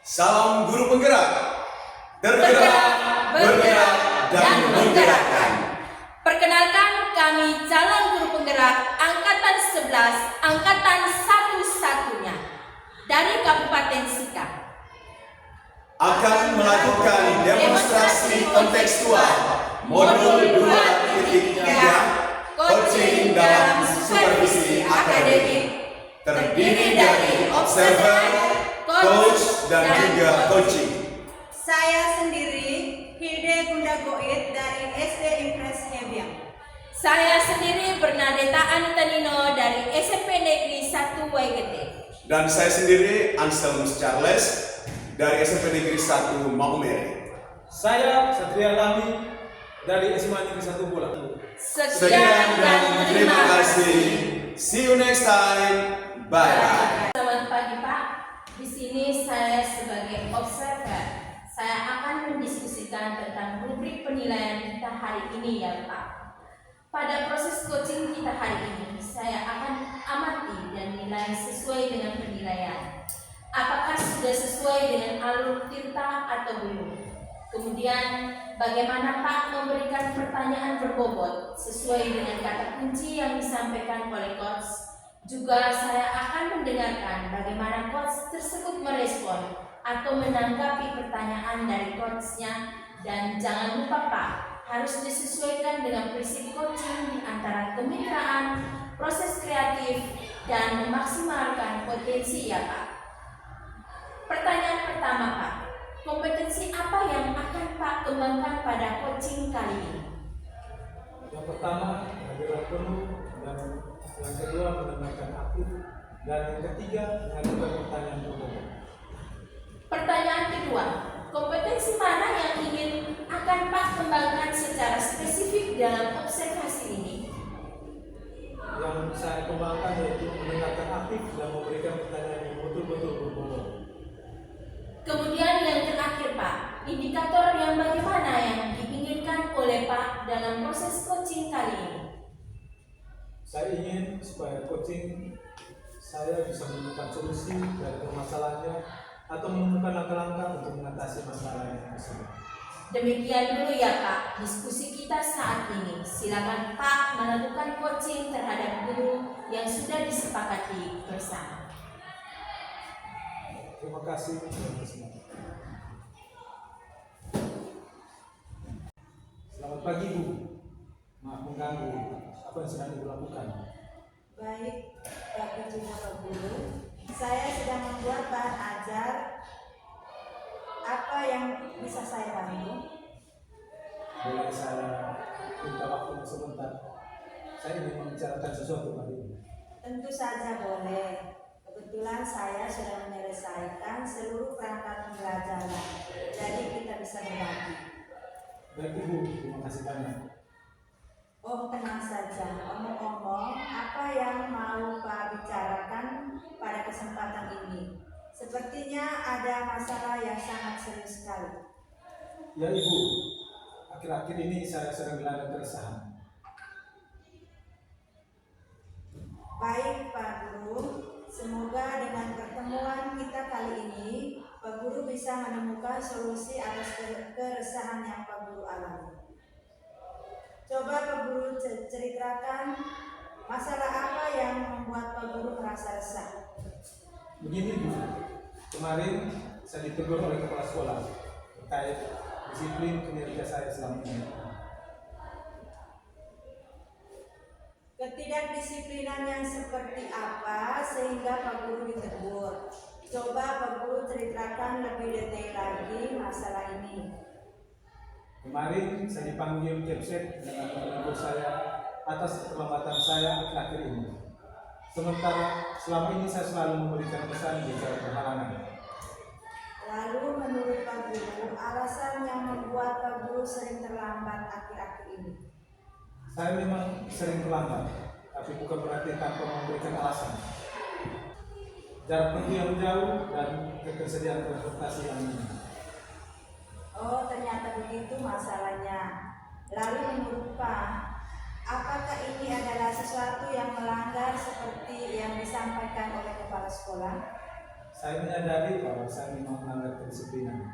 Salam guru penggerak, tergerak, bergerak, dan menggerakkan. Perkenalkan, kami calon guru penggerak Angkatan 11, Angkatan satu-satunya dari Kabupaten Sika. Akan melakukan demonstrasi kontekstual modul 2.3 coaching dalam supervisi akademik, terdiri dari observer, coach, dan juga coaching. Saya sendiri, Hilde Gunda Goit dari SD Impres Hebiang. Saya sendiri Bernadetta Antonino dari SMP Negeri 1 Waigete. Dan saya sendiri Anselmus Charles dari SMP Negeri 1 Maumere. Saya Satria Lami dari SMA Negeri 1 Bola. Sekian dan terima kasih. See you next time. Bye. Selamat pagi Pak. Di sini saya sebagai observer. Saya akan mendiskusikan tentang rubrik penilaian kita hari ini ya Pak. Pada proses coaching kita hari ini, saya akan amati dan nilai sesuai dengan penilaian. Apakah sudah sesuai dengan alur tirta atau belum? Kemudian, bagaimana Pak memberikan pertanyaan berbobot sesuai dengan kata kunci yang disampaikan oleh coach? Juga saya akan mendengarkan bagaimana coach tersebut merespon atau menanggapi pertanyaan dari coachnya. Dan jangan lupa Pak, harus disesuaikan dengan prinsip coaching di antara kemitraan, proses kreatif, dan memaksimalkan potensi ya Pak. Pertanyaan pertama Pak, kompetensi apa yang akan Pak kembangkan pada coaching kali ini? Yang pertama, mengajar penuh, dan yang kedua mendengarkan aktif, dan yang ketiga mengajukan pertanyaan berbobot. Pertanyaan kedua, kompetensi mana yang ingin akan Pak kembangkan secara spesifik dalam observasi ini? Yang saya kembangkan yaitu mendengarkan aktif dan memberikan pertanyaan yang betul-betul berbobot. Kemudian yang terakhir Pak, indikator yang bagaimana yang diinginkan oleh Pak dalam proses coaching kali ini? Saya ingin supaya coaching saya bisa menemukan solusi dari permasalahannya atau menemukan langkah-langkah untuk mengatasi masalah yang tersebut. Demikian dulu ya Pak, diskusi kita saat ini. Silakan Pak melakukan coaching terhadap guru yang sudah disepakati bersama. Terima kasih dan bersemangat. Selamat pagi Bu. Maaf mengganggu. Apa yang sedang Ibu lakukan? Baik, Pak Guru Bapak Guru, saya sedang membuat bahan ajar. Apa yang bisa saya bantu? Boleh saya minta waktu sebentar? Saya ingin membicarakan sesuatu Pak Ibu. Tentu saja boleh. Kebetulan saya sudah menyelesaikan seluruh perangkat pembelajaran, jadi kita bisa berbagi. Baik Ibu, terima kasih banyak. Oh, tenang saja. Omong-omong, apa yang mau Pak bicarakan pada kesempatan ini? Sepertinya ada masalah yang sangat serius sekali. Ya Ibu, akhir-akhir ini saya sedang dilanda keresahan. Baik Pak Guru, semoga dengan pertemuan kita kali ini, Pak Guru bisa menemukan solusi atas keresahan yang Pak Guru alami. Coba Pak Guru ceritakan masalah apa yang membuat Pak Guru merasa resah. Begini Bu, kemarin saya ditegur oleh kepala sekolah terkait disiplin kinerja saya selama ini. Ketidakdisiplinan yang seperti apa sehingga Pak Guru ditegur? Coba Pak Guru ceritakan lebih detail lagi masalah ini. Kemarin saya dipanggil Kepset dengan menegur saya atas keterlambatan saya akhir-akhir ini. Sementara selama ini saya selalu memberikan pesan di jalan berhalangan. Lalu menurut Pak Guru, alasan yang membuat Pak Guru sering terlambat akhir-akhir ini? Saya memang sering terlambat, tapi bukan berarti tanpa memberikan alasan. Jarak tempuh yang jauh dan ketersediaan transportasi yang minim. Oh, ternyata begitu masalahnya. Lalu menurut Pak, apakah ini adalah sesuatu yang melanggar seperti yang disampaikan oleh kepala sekolah? Saya menyadari bahwa saya memang melanggar kedisiplinan.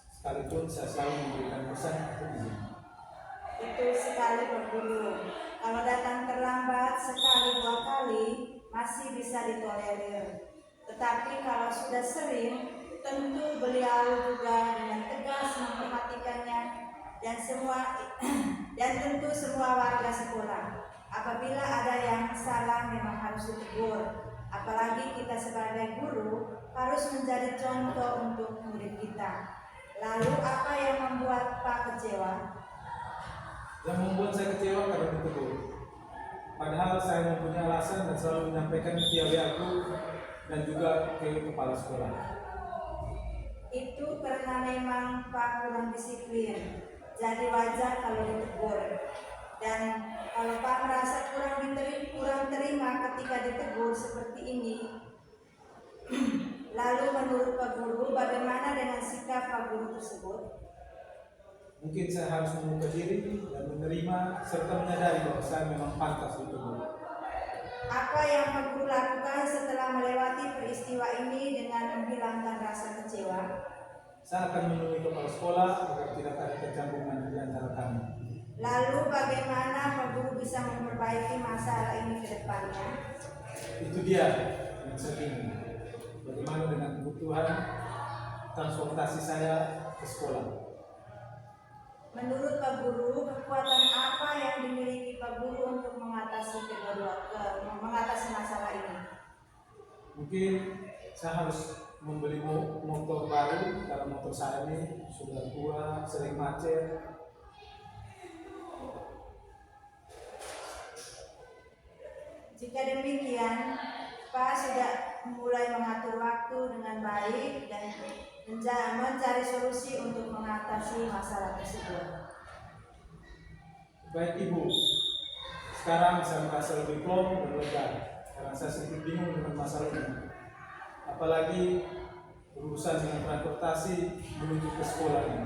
Sekalipun saya selalu memberikan pesan atau izin. Betul sekali Pak Guru. Kalau datang terlambat sekali dua kali masih bisa ditolerir. Tetapi kalau sudah sering, tentu beliau juga dengan tegas memperhatikannya dan tentu semua warga sekolah. Apabila ada yang salah memang harus ditegur. Apalagi kita sebagai guru harus menjadi contoh untuk murid kita. Lalu apa yang membuat Pak kecewa? Yang membuat saya kecewa karena ditegur. Padahal saya mempunyai alasan dan selalu menyampaikan ke aku dan juga ke kepala sekolah. Itu karena memang Pak kurang disiplin. Jadi wajar kalau ditegur. Dan kalau Pak merasa kurang terima ketika ditegur seperti ini, lalu menurut Pak Guru, bagaimana dengan sikap Pak Guru tersebut? Mungkin saya harus membuka diri dan menerima serta menyadari bahwa saya memang pantas ditegur. Apa yang Pak Guru lakukan setelah melewati peristiwa ini dengan menghilangkan rasa kecewa? Saya akan menemui kepala sekolah agar tidak ada kecanggungan di antara kami. Lalu bagaimana Pak Guru bisa memperbaiki masalah ini ke depannya? Itu dia yang saya ingin. Bagaimana dengan kebutuhan transportasi saya ke sekolah? Menurut Pak Guru, kekuatan apa yang dimiliki Pak Guru untuk mengatasi masalah ini? Mungkin saya harus membeli motor baru karena motor saya ini sudah tua, sering macet. Jika demikian, Pak sudah mulai mengatur waktu dengan baik dan mencari solusi untuk mengatasi masalah tersebut. Baik Ibu, sekarang saya merasa lebih plong dan lega karena saya sedikit bingung dengan masalah ini. Apalagi berurusan dengan transportasi menuju ke sekolah ini.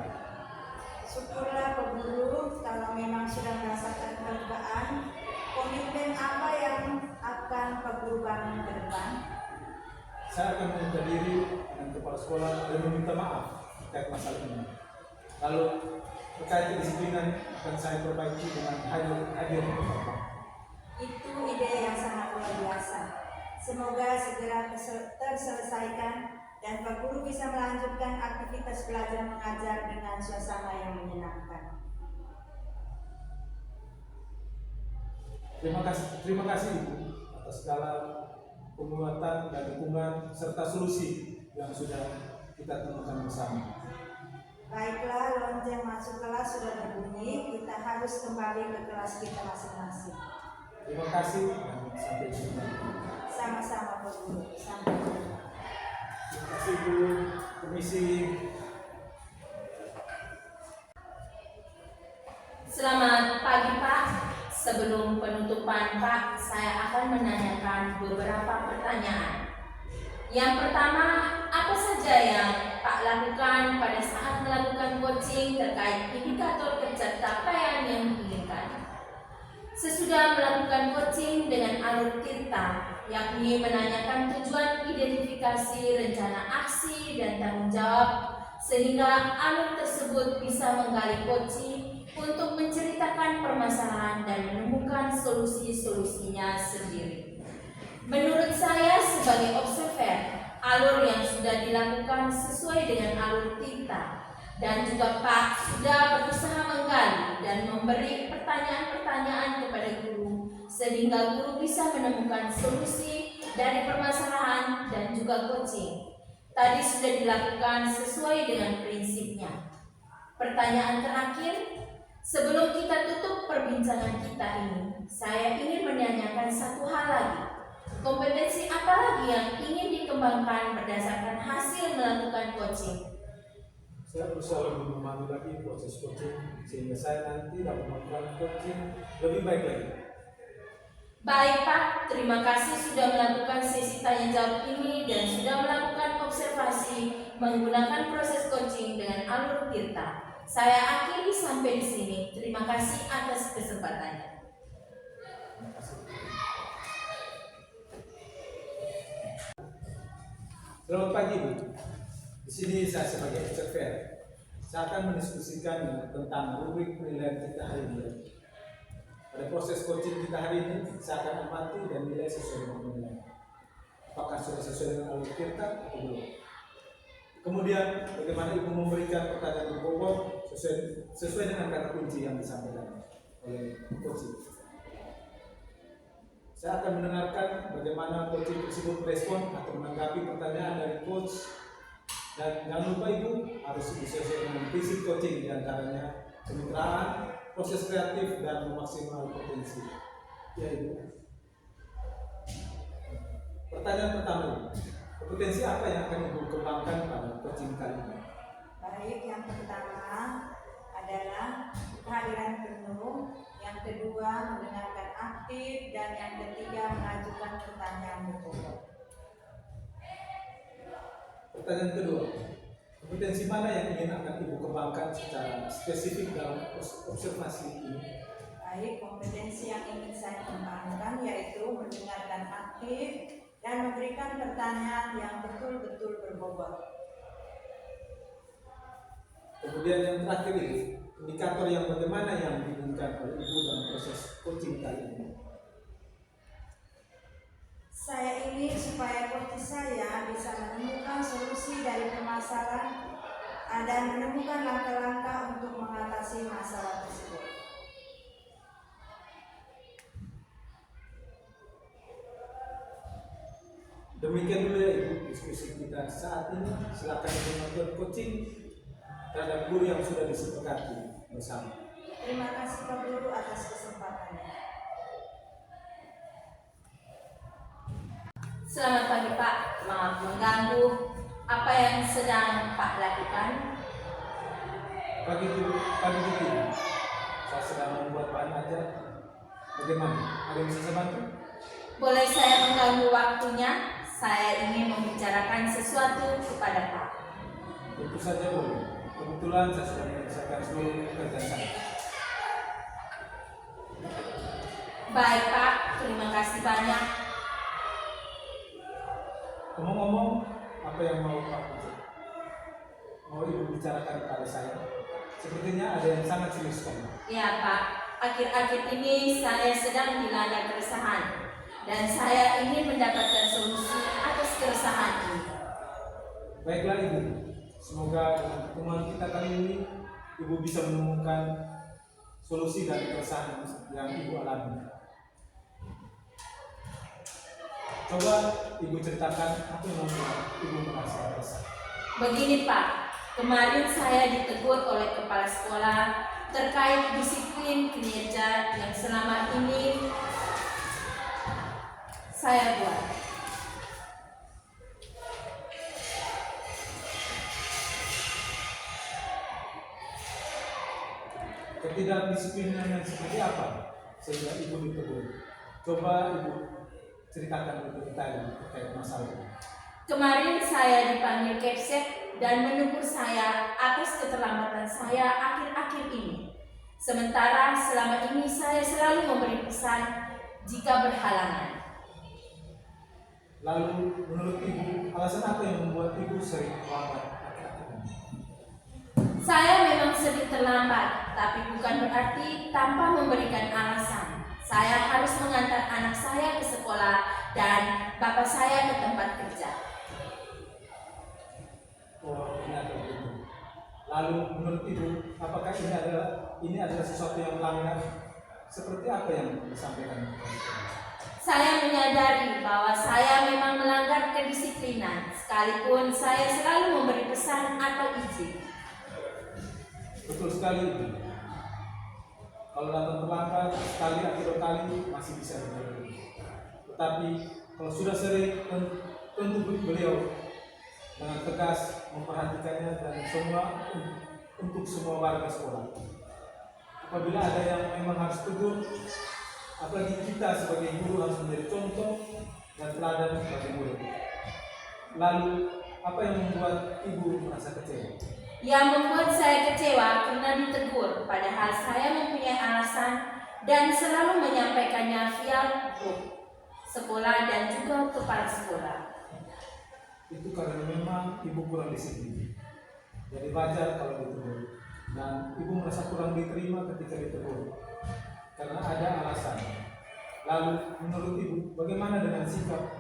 Syukurlah Pak Guru kalau memang sudah merasakan kelegaan. Komitmen apa yang akan Pak Guru bangun ke depan? Saya akan membuka diri dengan kepala sekolah dan meminta maaf terkait masalah ini. Lalu terkait kedisiplinan akan saya perbaiki dengan hadir di tempat. Itu ide yang sangat luar biasa. Semoga segera terselesaikan dan Pak Guru bisa melanjutkan aktivitas belajar mengajar dengan suasana yang menyenangkan. Terima kasih Ibu atas segala penguatan dan dukungan serta solusi yang sudah kita temukan bersama. Baiklah, lonceng masuk kelas sudah berbunyi. Kita harus kembali ke kelas kita masing-masing. Terima kasih dan sampai jumpa. Sama-sama Pak Guru. Sampai jumpa. Terima kasih Bu. Permisi. Selamat pagi Pak. Sebelum penutupan Pak, saya akan menanyakan beberapa pertanyaan. Yang pertama, apa saja yang Pak lakukan pada saat melakukan coaching terkait indikator pencapaian yang diinginkan? Sesudah melakukan coaching dengan alur Tirta, yakni menanyakan tujuan identifikasi rencana aksi dan tanggung jawab, sehingga alur tersebut bisa menggali coaching untuk menceritakan permasalahan dan menemukan solusi-solusinya sendiri. Menurut saya sebagai observer, alur yang sudah dilakukan sesuai dengan alur Tirta, dan juga Pak sudah berusaha menggali dan memberi pertanyaan-pertanyaan kepada guru, sehingga guru bisa menemukan solusi dari permasalahan dan juga coaching. Tadi sudah dilakukan sesuai dengan prinsipnya. Pertanyaan terakhir, sebelum kita tutup perbincangan kita ini, saya ingin menanyakan satu hal lagi. Kompetensi apa lagi yang ingin dikembangkan berdasarkan hasil melakukan coaching? Saya berusaha lebih memahami lagi proses coaching sehingga saya nanti dapat melakukan coaching lebih baik lagi. Baik Pak, terima kasih sudah melakukan sesi tanya jawab ini dan sudah melakukan observasi menggunakan proses coaching dengan alur Tirta. Saya akhiri sampai di sini. Terima kasih atas kesempatannya. Selamat pagi Bu. Di sini saya sebagai observer. Saya akan mendiskusikan tentang rubrik penilaian kita hari ini. Pada proses coaching kita hari ini, saya akan amati dan nilai sesuai dengan penilaian. Apakah sudah sesuai dengan alur kita atau belum? Kemudian, bagaimana Ibu memberikan pertanyaan berbobot sesuai dengan kata kunci yang disampaikan oleh coaching. Saya akan mendengarkan bagaimana coaching tersebut merespon atau menanggapi pertanyaan dari coach. Dan jangan lupa Ibu harus disesuaikan dengan prinsip coaching, diantaranya kemitraan, proses kreatif, dan memaksimal potensi. Ya Ibu. Pertanyaan pertama, kompetensi apa yang akan Ibu kembangkan pada coaching kali ini? Baik, yang pertama adalah kehadiran penuh, yang kedua mendengarkan aktif, dan yang ketiga mengajukan pertanyaan berbobot. Pertanyaan kedua, kompetensi mana yang ingin akan Ibu kembangkan secara spesifik dalam observasi ini? Baik, kompetensi yang ingin saya kembangkan yaitu mendengarkan aktif dan memberikan pertanyaan yang betul-betul berbobot. Kemudian yang terakhir ini, indikator yang bagaimana yang diinginkan oleh Ibu dalam proses coaching kali ini? Saya ingin supaya coach saya bisa menemukan solusi dari permasalahan dan menemukan langkah-langkah untuk mengatasi masalah tersebut. Demikian dulu ya Ibu diskusi kita saat ini. Silakan Ibu menonton coaching terhadap guru yang sudah disepakati bersama. Terima kasih Pak Guru atas kesempatannya. Selamat pagi Pak, maaf mengganggu. Apa yang sedang Pak lakukan? Pagi Bu, saya sedang membuat bahan ajar. Bagaimana? Ada yang bisa saya bantu? Boleh saya mengganggu waktunya? Saya ingin membicarakan sesuatu kepada Pak. Tentu saja boleh. Kebetulan saya sudah menyelesaikan seluruh pekerjaan saya. Baik Pak, terima kasih banyak. Ngomong-ngomong, apa yang mau Pak bicara? Mau Ibu bicarakan kepada saya? Sepertinya ada yang sangat serius sekali. Ya Pak, akhir-akhir ini saya sedang dilanda keresahan dan saya ingin mendapatkan solusi atas keresahan ini. Baiklah Ibu, semoga dengan pertemuan kita kali ini Ibu bisa menemukan solusi dari keresahan yang Ibu alami. Coba Ibu ceritakan apa yang membuat Ibu merasa resah. Begini Pak, kemarin saya ditegur oleh kepala sekolah terkait disiplin kinerja yang selama ini saya buat. Ketidakdisiplinan yang seperti apa sehingga Ibu ditegur? Coba Ibu ceritakan lebih detail terkait masalah ini. Kemarin saya dipanggil Kepsek dan menegur saya atas keterlambatan saya akhir-akhir ini. Sementara selama ini saya selalu memberi pesan jika berhalangan. Lalu menurut Ibu, alasan apa yang membuat Ibu sering terlambat akhir-akhir ini? Saya memang sering terlambat, tapi bukan berarti tanpa memberikan alasan. Saya harus mengantar anak saya ke sekolah dan bapak saya ke tempat kerja. Oh, ternyata begitu. Lalu menurut Ibu, apakah ini adalah sesuatu yang melanggar? Seperti apa yang disampaikan? Saya menyadari bahwa saya memang melanggar kedisiplinan, sekalipun saya selalu memberi pesan atau izin. Betul sekali Ibu. Kalau datang terlambat sekali atau dua kali masih bisa dilalui. Tetapi kalau sudah sering, tentu beliau dengan tegas memperhatikannya dan semua untuk semua warga sekolah. Apabila ada yang memang harus tegur, apalagi kita sebagai guru harus menjadi contoh dan teladan bagi murid. Lalu apa yang membuat Ibu merasa kecewa? Yang membuat saya kecewa karena ditegur, padahal saya mempunyai alasan dan selalu menyampaikannya via grup sekolah dan juga kepala sekolah. itu karena memang ibu kurang disiplin. Jadi wajar kalau ditegur. Dan ibu merasa kurang diterima ketika ditegur karena ada alasan. Lalu menurut ibu, bagaimana dengan sikap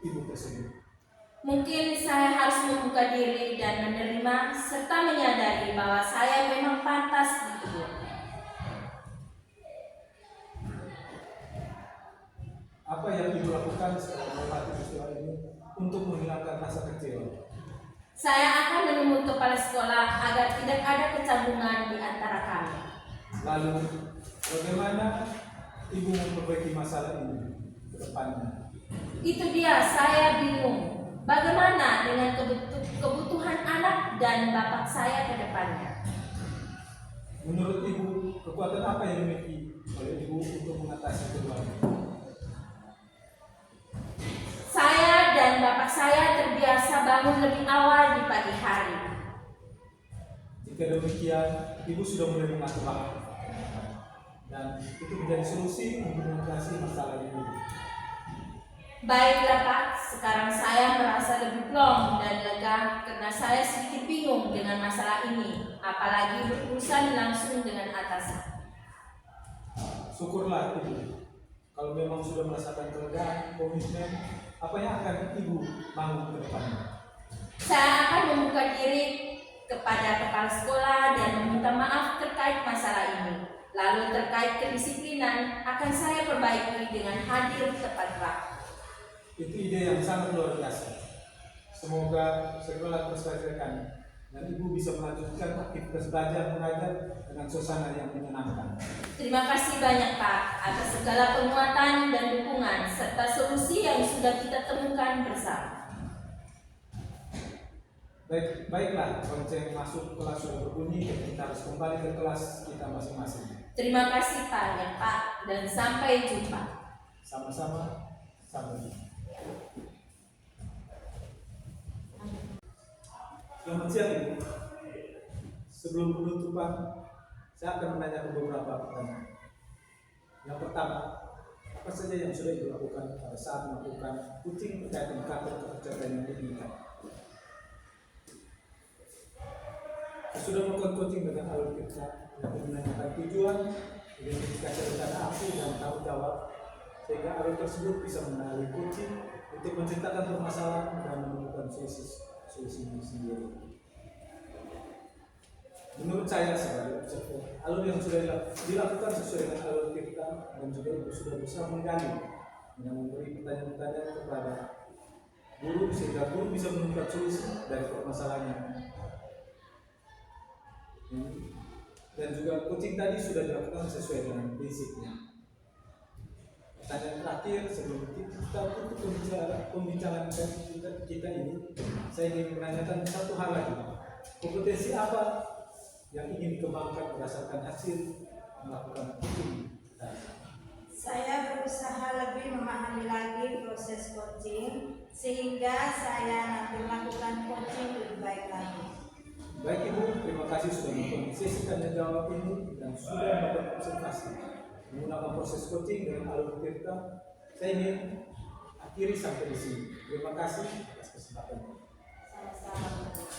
ibu tersebut? Mungkin saya harus membuka diri dan menerima serta menyadari bahwa saya memang pantas ditegur. Apa yang ibu lakukan setelah melewati peristiwa ini untuk menghilangkan rasa kecewa? Saya akan menemui kepala sekolah agar tidak ada kecambungan di antara kami. Lalu bagaimana ibu memperbaiki masalah ini ke depannya? Itu dia, saya bingung. Bagaimana dengan kebutuhan anak dan bapak saya ke depannya? Menurut ibu, kekuatan apa yang dimiliki oleh ibu untuk mengatasi keduanya? Saya dan bapak saya terbiasa bangun lebih awal di pagi hari. Jika demikian, ibu sudah mulai mengatur waktu dan itu menjadi solusi untuk mengatasi masalah ini. Baiklah Pak, sekarang saya merasa lebih plong dan lega karena saya sedikit bingung dengan masalah ini, apalagi berurusan langsung dengan atasan. Syukurlah ibu, kalau memang sudah merasakan kelegaan, komitmen, apa yang akan ibu bangun ke depannya? Saya akan membuka diri kepada kepala sekolah dan meminta maaf terkait masalah ini. Lalu terkait kedisiplinan akan saya perbaiki dengan hadir tepat waktu. Itu ide yang sangat luar biasa. Semoga segera terselesaikan dan ibu bisa melanjutkan aktivitas belajar mengajar dengan suasana yang menyenangkan. Terima kasih banyak Pak atas segala penguatan dan dukungan serta solusi yang sudah kita temukan bersama. Baiklah, lonceng masuk kelas sudah berbunyi, kita harus kembali ke kelas kita masing-masing. Terima kasih banyak Pak dan sampai jumpa. Sama-sama, sampai jumpa. Selamat siang Ibu. Sebelum penutupan, saya akan menanyakan beberapa pertanyaan. Yang pertama, apa saja yang sudah Ibu lakukan pada saat melakukan coaching terkait dengan karakter kepercayaan yang diinginkan? Sudah melakukan coaching dengan alur kita yang menanyakan tujuan, identifikasi rencana aksi dan tanggung jawab, sehingga alur tersebut bisa mengenali coaching untuk menciptakan permasalahan dan menemukan solusinya sendiri. Menurut saya sebagai observer, alur yang sudah dilakukan sesuai dengan alur kita dan juga Ibu sudah berusaha menggali dengan memberi pertanyaan-pertanyaan kepada guru sehingga guru bisa menemukan solusi dari permasalahannya. Dan juga coaching tadi sudah dilakukan sesuai dengan prinsipnya. Pertanyaan terakhir sebelum kita tutup pembicaraan kita ini, saya ingin menanyakan satu hal lagi. Kompetensi apa yang ingin dikembangkan berdasarkan hasil melakukan coaching? Saya berusaha lebih memahami lagi proses coaching sehingga saya nanti melakukan coaching lebih baik lagi. Baik Ibu, terima kasih sudah melakukan sesi tanya jawab ini dan sudah melakukan observasi menggunakan proses coaching dengan alur kita. Saya ingin akhiri sampai di sini. Terima kasih atas kesempatan. Sama-sama.